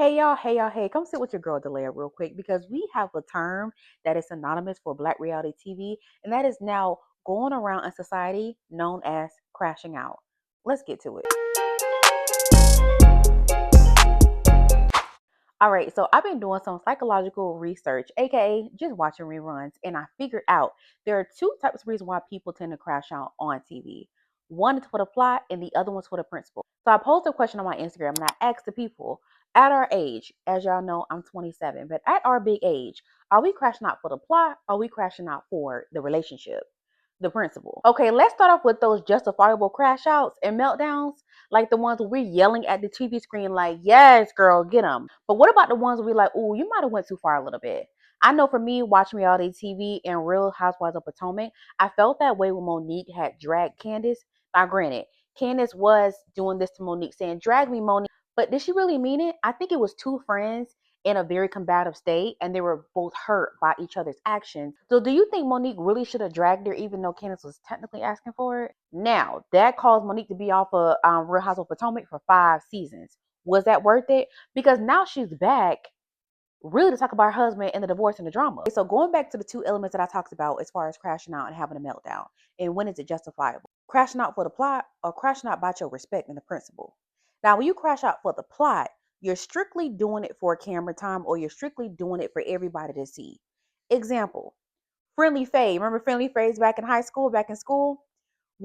Hey, come sit with your girl Delia real quick because we have a term that is synonymous for Black reality TV, and that is now going around in society known as crashing out. Let's get to it. All right, so I've been doing some psychological research, aka just watching reruns, and I figured out there are two types of reasons why people tend to crash out on TV. One is for the plot, and the other one's for the principle. So I posed a question on my Instagram and I asked the people at our age, as y'all know, I'm 27, but at our big age, are we crashing out for the plot? Or are we crashing out for the relationship? The principle. Okay, let's start off with those justifiable crash outs and meltdowns, like the ones where we're yelling at the TV screen, like, yes, girl, get them. But what about the ones where we're like, oh, you might have went too far a little bit? I know for me, watching reality TV and Real Housewives of Potomac, I felt that way when Monique had dragged Candace. Now, granted, Candace was doing this to Monique, saying, drag me, Monique. But did she really mean it? I think it was two friends in a very combative state and they were both hurt by each other's actions. So do you think Monique really should have dragged her even though Candace was technically asking for it? Now, that caused Monique to be off of Real House of Potomac for 5 seasons. Was that worth it? Because now she's back really to talk about her husband and the divorce and the drama. So going back to the two elements that I talked about as far as crashing out and having a meltdown, and when is it justifiable? Crashing out for the plot or crashing out about your respect and the principle? Now, when you crash out for the plot, you're strictly doing it for camera time or you're strictly doing it for everybody to see. Example, Friendly Faye. Remember Friendly Faye's back in high school, back in school?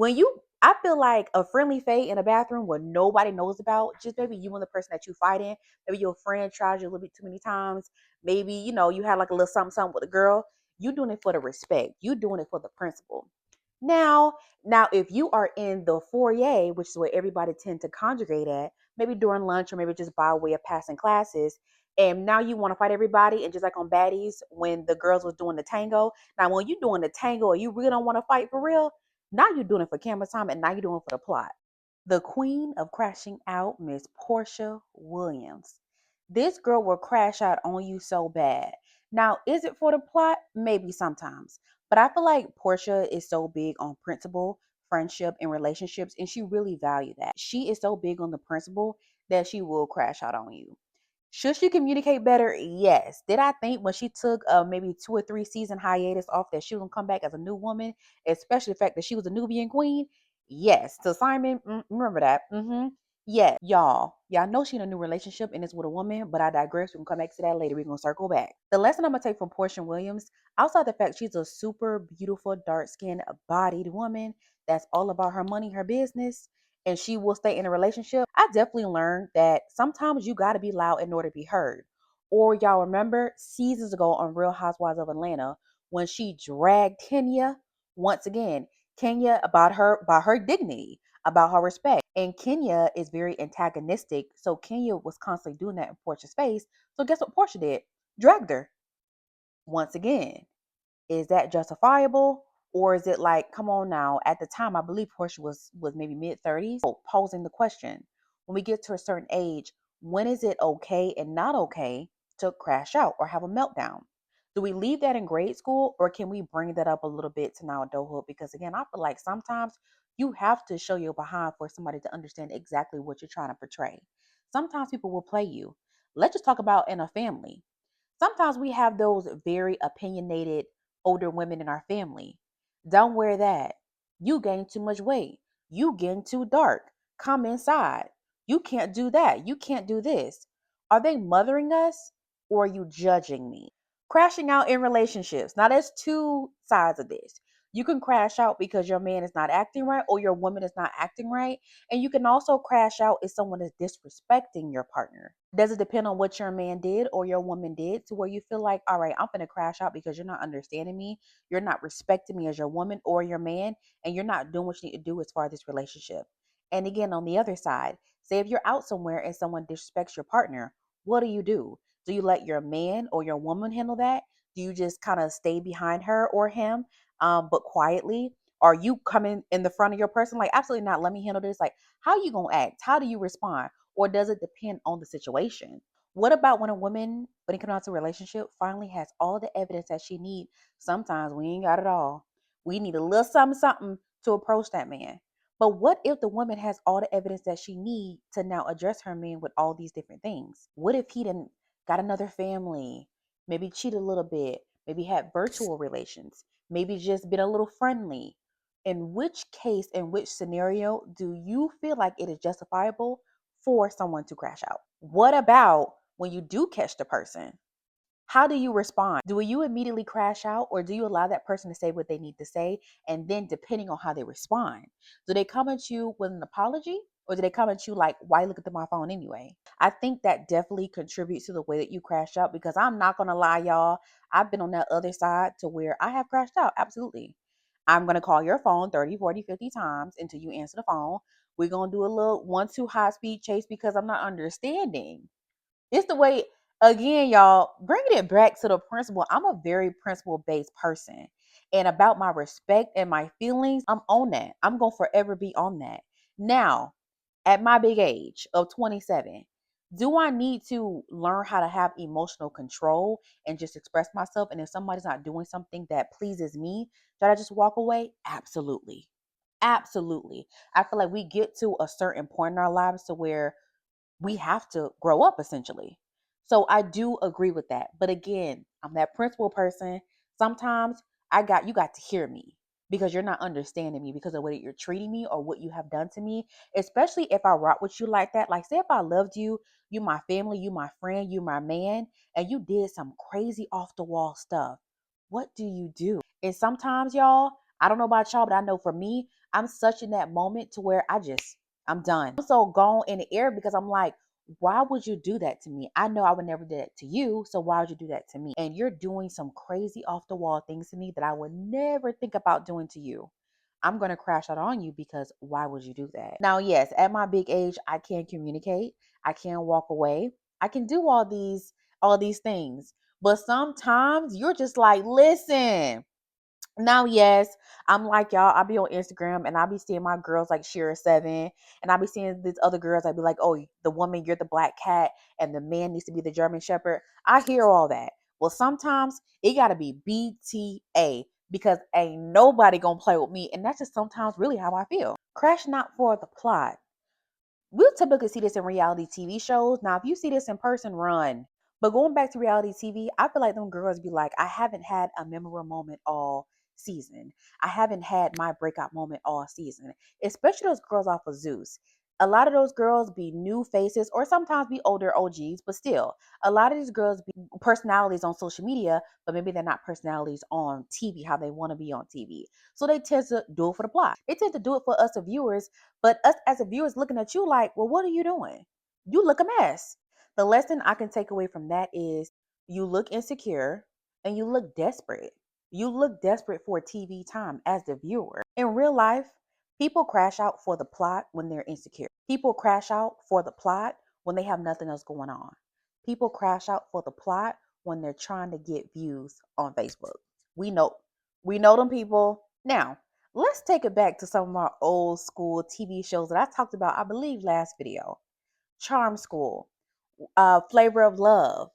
I feel like a friendly fade in a bathroom where nobody knows about, just maybe you and the person that you fighting, maybe your friend tries you a little bit too many times, maybe, you had like a little something, something with a girl, you doing it for the respect, you doing it for the principle. Now, now if you are in the foyer, which is where everybody tend to congregate at, maybe during lunch or maybe just by way of passing classes, and now you want to fight everybody, and just like on Baddies, when the girls was doing the tango, now when you doing the tango or you really don't want to fight for real, now you're doing it for camera time and now you're doing it for the plot. The queen of crashing out, Miss Porsha Williams. This girl will crash out on you so bad. Now, is it for the plot? Maybe sometimes. But I feel like Porsha is so big on principle, friendship, and relationships, and she really values that. She is so big on the principle that she will crash out on you. Should she communicate better? Yes. Did I think when she took maybe 2 or 3 season hiatus off that she was gonna come back as a new woman, especially the fact that she was a Nubian queen? Yes. To Simon, remember that. Yes. Y'all know she in a new relationship and it's with a woman, but I digress. We can come back to that later. We're gonna circle back. The lesson I'm gonna take from Porsha Williams, outside the fact she's a super beautiful, dark-skinned, bodied woman that's all about her money, her business, and she will stay in a relationship, I definitely learned that sometimes you got to be loud in order to be heard. Or y'all remember seasons ago on Real Housewives of Atlanta when she dragged Kenya once again. Kenya about her dignity, about her respect. And Kenya is very antagonistic. So Kenya was constantly doing that in Portia's face. So guess what Portia did? Dragged her once again. Is that justifiable? Or is it like, come on now? At the time, I believe Portia was maybe mid-30s. So posing the question, when we get to a certain age, when is it okay and not okay to crash out or have a meltdown? Do we leave that in grade school or can we bring that up a little bit to now adulthood? Because again, I feel like sometimes you have to show your behind for somebody to understand exactly what you're trying to portray. Sometimes people will play you. Let's just talk about in a family. Sometimes we have those very opinionated older women in our family. Don't wear that. You gain too much weight. You getting too dark. Come inside. You can't do that. You can't do this. Are they mothering us or are you judging me? Crashing out in relationships. Now, there's two sides of this. You can crash out because your man is not acting right or your woman is not acting right. And you can also crash out if someone is disrespecting your partner. Does it depend on what your man did or your woman did to where you feel like, all right, I'm going to crash out because you're not understanding me. You're not respecting me as your woman or your man, and you're not doing what you need to do as far as this relationship. And again, on the other side, say if you're out somewhere and someone disrespects your partner, what do? Do you let your man or your woman handle that? Do you just kind of stay behind her or him, but quietly? Are you coming in the front of your person? Like, absolutely not. Let me handle this. Like, how you going to act? How do you respond? Or does it depend on the situation? What about when a woman, when it comes down to a relationship, finally has all the evidence that she needs? Sometimes we ain't got it all. We need a little something, something to approach that man. But what if the woman has all the evidence that she needs to now address her man with all these different things? What if he didn't got another family, maybe cheated a little bit, maybe had virtual relations, maybe just been a little friendly? In which case, in which scenario do you feel like it is justifiable for someone to crash out? What about when you do catch the person? How do you respond? Do you immediately crash out, or do you allow that person to say what they need to say? And then, depending on how they respond, do they come at you with an apology, or do they come at you like, why you look at my phone anyway? I think that definitely contributes to the way that you crash out, because I'm not going to lie, y'all. I've been on that other side to where I have crashed out. Absolutely. I'm going to call your phone 30, 40, 50 times until you answer the phone. We're going to do a little 1-2 high speed chase because I'm not understanding. It's the way, again, y'all, bringing it back to the principle. I'm a very principle based person. And about my respect and my feelings, I'm on that. I'm going to forever be on that. Now, at my big age of 27, do I need to learn how to have emotional control and just express myself? And if somebody's not doing something that pleases me, should I just walk away? Absolutely. Absolutely. I feel like we get to a certain point in our lives to where we have to grow up essentially. So I do agree with that. But again, I'm that principal person. Sometimes you got to hear me because you're not understanding me because of the way that you're treating me or what you have done to me, especially if I rock with you like that. Like say if I loved you, you my family, you my friend, you my man, and you did some crazy off the wall stuff. What do you do? And sometimes y'all, I don't know about y'all, but I know for me, I'm such in that moment to where I'm done. I'm so gone in the air because I'm like, why would you do that to me? I know I would never do that to you. So why would you do that to me? And you're doing some crazy off the wall things to me that I would never think about doing to you. I'm going to crash out on you because why would you do that? Now, yes, at my big age, I can communicate. I can walk away. I can do all these things. But sometimes you're just like, listen, now, yes, I'm like y'all. I be on Instagram and I be seeing my girls like Shira 7, and I be seeing these other girls. I be like, oh, the woman, you're the black cat, and the man needs to be the German Shepherd. I hear all that. Well, sometimes it gotta be BTA because ain't nobody gonna play with me, and that's just sometimes really how I feel. Crashing out for the plot. We'll typically see this in reality TV shows. Now, if you see this in person, run. But going back to reality TV, I feel like them girls be like, I haven't had a memorable moment all season. I haven't had my breakout moment all season. Especially those girls off of Zeus. A lot of those girls be new faces or sometimes be older OGs, but still, a lot of these girls be personalities on social media, but maybe they're not personalities on TV, how they want to be on TV. So they tend to do it for the plot. They tend to do it for us, the viewers, but us as a viewer is looking at you like, well, what are you doing? You look a mess. The lesson I can take away from that is you look insecure and you look desperate. You look desperate for TV time as the viewer. In real life, people crash out for the plot when they're insecure. People crash out for the plot when they have nothing else going on. People crash out for the plot when they're trying to get views on Facebook. We know we know them people. Now, let's take it back to some of our old school TV shows that I talked about, I believe, last video. Charm School, Flavor of Love,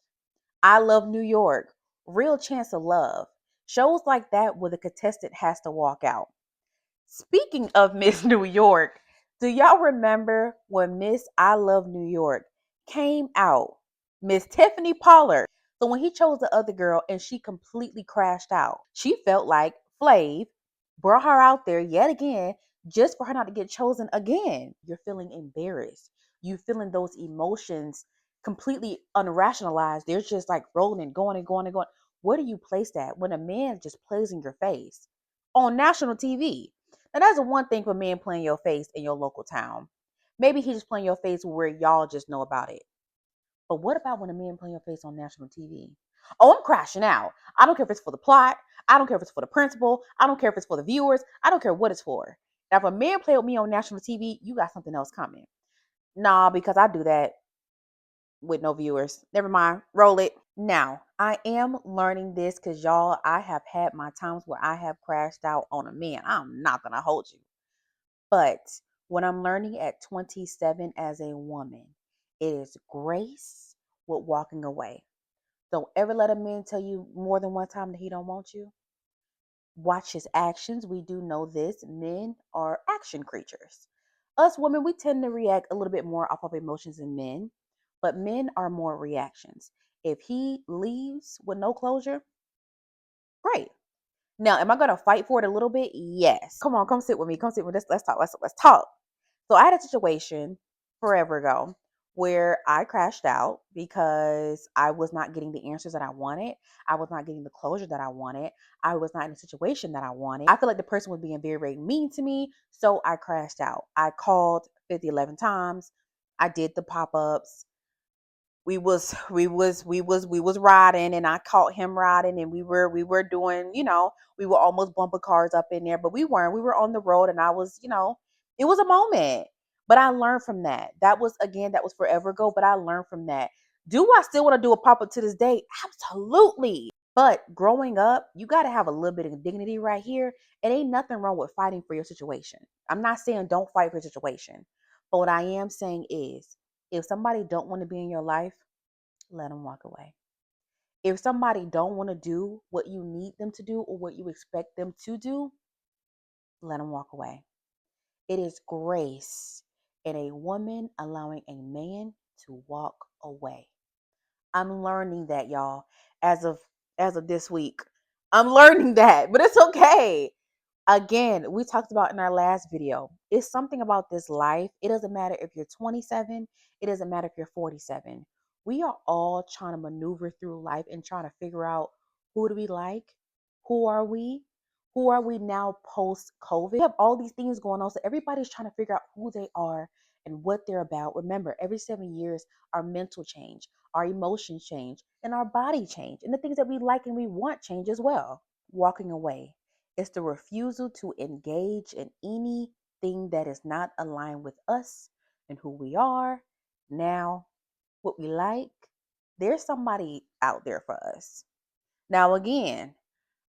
I Love New York, Real Chance of Love. Shows like that where the contestant has to walk out. Speaking of Miss New York, do y'all remember when Miss I Love New York came out? Miss Tiffany Pollard. So when he chose the other girl and she completely crashed out, she felt like Flav brought her out there yet again just for her not to get chosen again. You're feeling embarrassed. You feeling those emotions completely unrationalized. They're just like rolling and going and going and going. Where do you place that when a man just plays in your face on national TV? Now, that's the one thing for men playing your face in your local town. Maybe he's just playing your face where y'all just know about it. But what about when a man playing your face on national TV? Oh, I'm crashing out. I don't care if it's for the plot. I don't care if it's for the principal. I don't care if it's for the viewers. I don't care what it's for. Now, if a man play with me on national TV, you got something else coming. Nah, because I do that with no viewers. Never mind. Roll it. Now, I am learning this because y'all, I have had my times where I have crashed out on a man. I'm not going to hold you. But what I'm learning at 27 as a woman, it is grace with walking away. Don't ever let a man tell you more than one time that he don't want you. watch his actions, we do know this: men are action creatures. Us women, we tend to react a little bit more off of emotions than men, but men are more reactions. If he leaves with no closure, great. Now, am I gonna fight for it a little bit? Yes. Come on, come sit with me. Come sit with us. Let's talk. Let's talk. So I had a situation forever ago where I crashed out because I was not getting the answers that I wanted. I was not getting the closure that I wanted. I was not in a situation that I wanted. I feel like the person was being very, very mean to me. So I crashed out. I called 50, 11 times. I did the pop-ups. We was riding, and I caught him riding, and we were doing, we were almost bumper cars up in there, but we weren't. We were on the road, and I was, it was a moment. But I learned from that. That was forever ago, but I learned from that. Do I still want to do a pop-up to this day? Absolutely. But growing up, you got to have a little bit of dignity right here. It ain't nothing wrong with fighting for your situation. I'm not saying don't fight for your situation. But what I am saying is, if somebody don't want to be in your life, let them walk away. If somebody don't want to do what you need them to do or what you expect them to do, let them walk away. It is grace in a woman allowing a man to walk away. I'm learning that, y'all, as of this week. I'm learning that, but it's okay. Again, we talked about in our last video, it's something about this life. It doesn't matter if you're 27, it doesn't matter if you're 47. We are all trying to maneuver through life and trying to figure out, who do we like? Who are we? Who are we now post COVID? We have all these things going on. So everybody's trying to figure out who they are and what they're about. Remember, every 7 years, our mental change, our emotions change, and our body change. And the things that we like and we want change as well. Walking away. It's the refusal to engage in anything that is not aligned with us and who we are now, what we like. There's somebody out there for us. Now, again,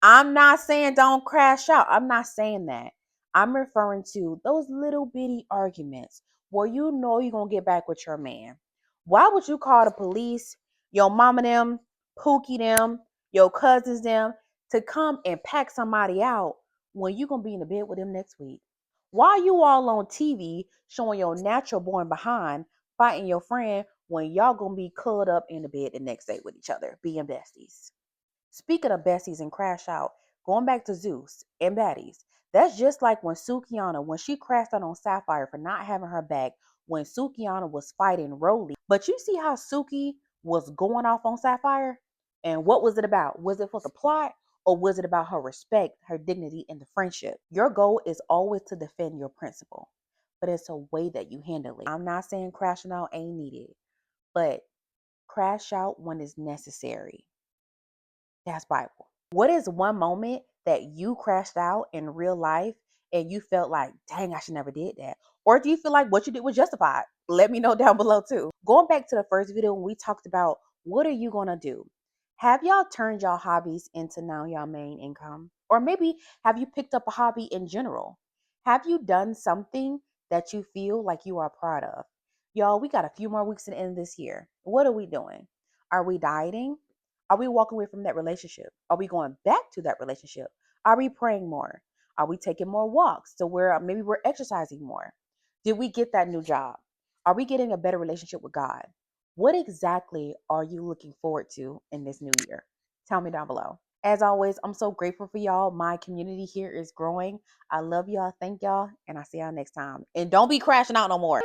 I'm not saying don't crash out. I'm not saying that. I'm referring to those little bitty arguments where you know you're going to get back with your man. Why would you call the police, your mama them, Pookie them, your cousins them, to come and pack somebody out when you're going to be in the bed with them next week? Why are you all on TV showing your natural born behind fighting your friend when y'all going to be curled up in the bed the next day with each other, being besties? Speaking of besties and crash out, going back to Zeus and baddies, that's just like when Sukiana, when she crashed out on Sapphire for not having her back, when Sukiana was fighting Rolly. But you see how Suki was going off on Sapphire? And what was it about? Was it for the plot, or was it about her respect, her dignity, and the friendship? Your goal is always to defend your principle, but it's a way that you handle it. I'm not saying crashing out ain't needed, but crash out when it's necessary. That's Bible. What is one moment that you crashed out in real life and you felt like, dang, I should never did that? Or do you feel like what you did was justified? Let me know down below too. Going back to the first video when we talked about, what are you gonna do? Have y'all turned y'all hobbies into now y'all main income? Or maybe have you picked up a hobby in general? Have you done something that you feel like you are proud of? Y'all, we got a few more weeks to the end of this year. What are we doing? Are we dieting? Are we walking away from that relationship? Are we going back to that relationship? Are we praying more? Are we taking more walks to where maybe we're exercising more? Did we get that new job? Are we getting a better relationship with God? What exactly are you looking forward to in this new year? Tell me down below. As always, I'm so grateful for y'all. My community here is growing. I love y'all. Thank y'all. And I'll see y'all next time. And don't be crashing out no more.